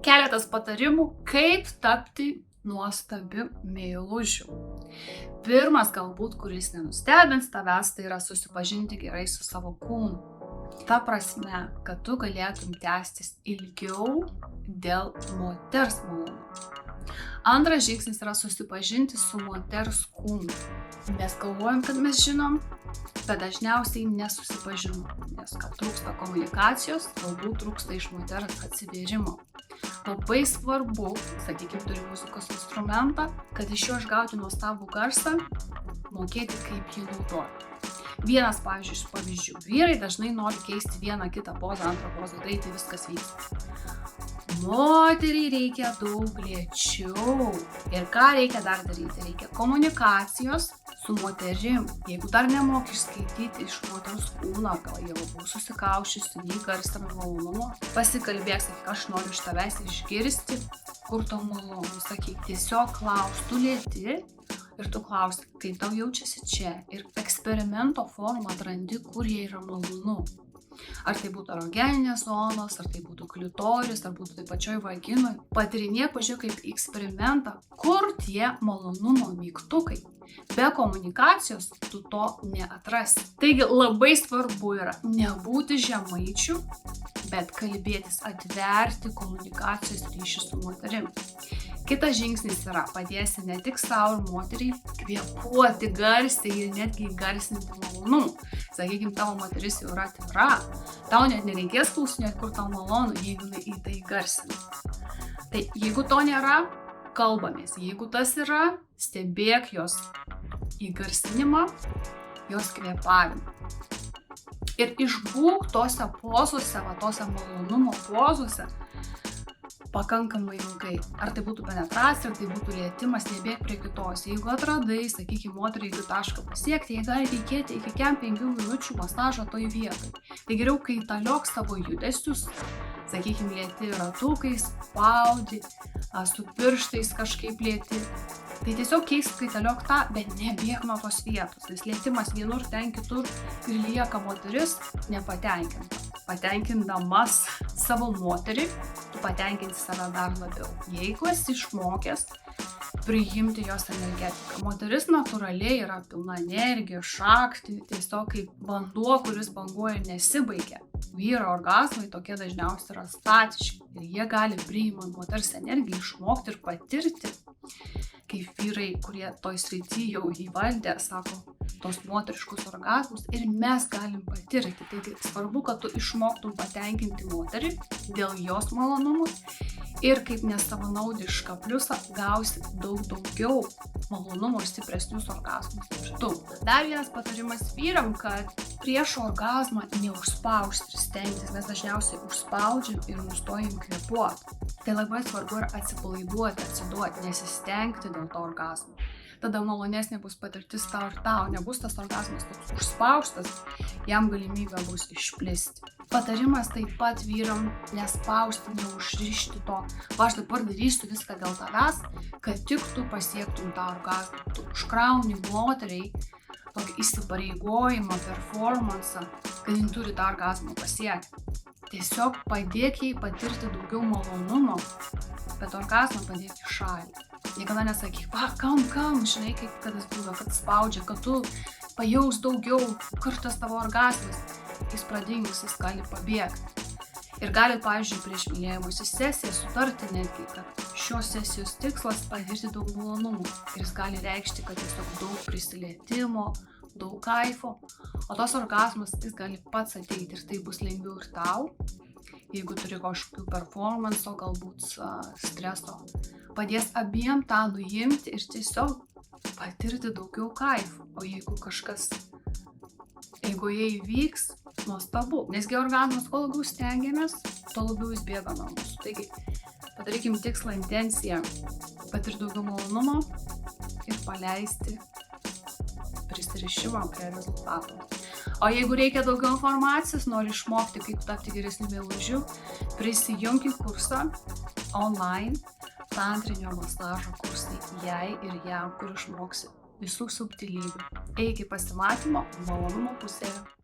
Keletas patarimų, kaip tapti nuostabiu meilužiu. Pirmas galbūt, kuris nenustebins tavęs, tai yra susipažinti gerai su savo kūnu. Ta prasme, kad tu galėtum tęstis ilgiau dėl moters malonumo. Antras žingsnis yra susipažinti su moters kūnu. Mes galvojam, kad mes žinom, bet dažniausiai nesusipažinom, nes kad trūksta komunikacijos, galbūt trūksta iš moters atsivėrimo. Labai svarbu, sakykime, turi muzikos instrumentą, kad iš jo išgauti nuostabų garsą, mokėti kaip jį naudoti. Vienas, pavyzdžiui, iš pavyzdžių. Vyrai dažnai nori keisti vieną kitą pozą, antrą pozą, greitai viskas vyksta. Moteriai reikia daug lėčiau. Ir ką reikia dar daryti? Reikia komunikacijos su moterim. Jeigu dar nemoki išskaityti iš moters kūno, gal jau buvau susikaušusi, neįgarstame malonumo, pasikalbėk, sakyk, aš noriu iš tavęs išgirsti, kur tau malonu, sakyk, tiesiog klaus, tu lėti ir tu klausi, kaip tau jaučiasi čia. Ir eksperimento formą atrandi, kur jie yra malonu. Ar tai būtų erogeninės zonos, ar tai būtų klitoris, ar būtų tai pačioj vaginoj. Patyrinėk, pažiūrėk kaip eksperimentą, kur tie malonumo mygtukai. Be komunikacijos tu to neatrasi. Taigi labai svarbu yra nebūti žemaičiu, bet kalbėtis, atverti komunikacijos ryšį su moterim. Kitas žingsnis yra padėsi ne tik savo ir moteriai kvėpuoti garsiai ir netgi garsinti malonumą. Sakykime, tavo moteris jau yra atvira, tau net nereikės klausinėti, kur tau malonu, jeigu į tai garsina. Tai jeigu to nėra, kalbamės. Jeigu tas yra, stebėk jos įgarsinimą, jos kvėpavimą. Ir išbūk tose pozose, tose malonumo pozose, pakankamai ilgai. Ar tai būtų penetracija, ar tai būtų lietimas, nebėk prie kitos. Jeigu atradai, sakykime, moteriai, jeigu tašką pasiekti, jai gali reikėti iki 5 minučių masažo toj vietoj. Tai geriau kaitaliok savo judesius, sakykime, lieti ratukais, spaudi, su pirštais kažkaip lieti. Tai tiesiog keisk kaitaliok tą, bet nebėk nuo tos vietos, nes lietimas vienur, ten kitur ir lieka moteris nepatenkinta. Patenkindamas savo moterį, tu patenkinti save dar labiau. Jeigu esi išmokęs priimti jos energetiką. Moteris natūraliai yra pilna energijos, šakti, tiesiog kaip vanduo, kuris banguoja ir nesibaigia. Vyro orgazmai tokie dažniausiai yra statiški ir jie gali priimant moters energiją išmokti ir patirti. Kaip vyrai, kurie toj srity jau įvaldė, sako, tos moteriškus orgazmus ir mes galim patirti. Taigi svarbu, kad tu išmoktum patenkinti moterį dėl jos malonumų ir kaip nesavanaudišką pliusą gausi daugiau malonumų ir stipresnius orgazmus už tu. Dar vienas patarimas vyram, kad prieš orgazmą neužspausti ir stengtis. Mes dažniausiai užspaudžiam ir nustojam kvėpuoti. Tai labai svarbu yra atsipalaiduoti, atsiduoti, nesistengti dėl to orgazmo. Tada malonesnė bus patirtis tau ir tau. Nebus tas orgazmas toks užspaustas, jam galimybė bus išplisti. Patarimas taip pat vyram nespausti, neužrišti to. Aš dabar darysiu viską dėl tavęs, kad tik tu pasiektum tą orgazmą. Tu užkrauni moteriai tokį įsipareigojimą, performansą, kad jin turi tą orgazmą pasiekti. Tiesiog padėk jai patirti daugiau malonumo, bet orgazmą padėk į šalį. Niekada nesakyk, kam, žinai, kad jis būna, kad spaudžia, kad tu pajaus daugiau, kur tas tavo orgazmas. Jis pradingus, jis gali pabėgti. Ir gali, pavyzdžiui, prieš mylėjimosi sesiją sutarti netgi, kad šios sesijos tikslas patirti daug malonumų. Ir jis gali reikšti, kad tiesiog daug prisilietimo, daug kaifo, o tos orgazmas jis gali pats ateiti ir tai bus lengviau ir tau, jeigu turi kažkokių performanso, galbūt streso. Padės abiem tą nuimti ir tiesiog patirti daugiau kaifo. O jeigu kažkas eigoje įvyks, nuostabu. Nesgi orgazmas, kuo labiau stengiamės, tuo labiau jis bėga nuo mūsų. Taigi, padarykim tikslą, intenciją, patirti daugiau malonumo ir paleisti prisirišimą prie rezultatų. O jeigu reikia daugiau informacijos, nori išmokti, kaip tapti geresniu meilužiu, prisijunk į kursą online, tantrinio masažo kursai jai ir jam, kur išmoksi visų subtilybių. Iki pasimatymo malonumo pusėje.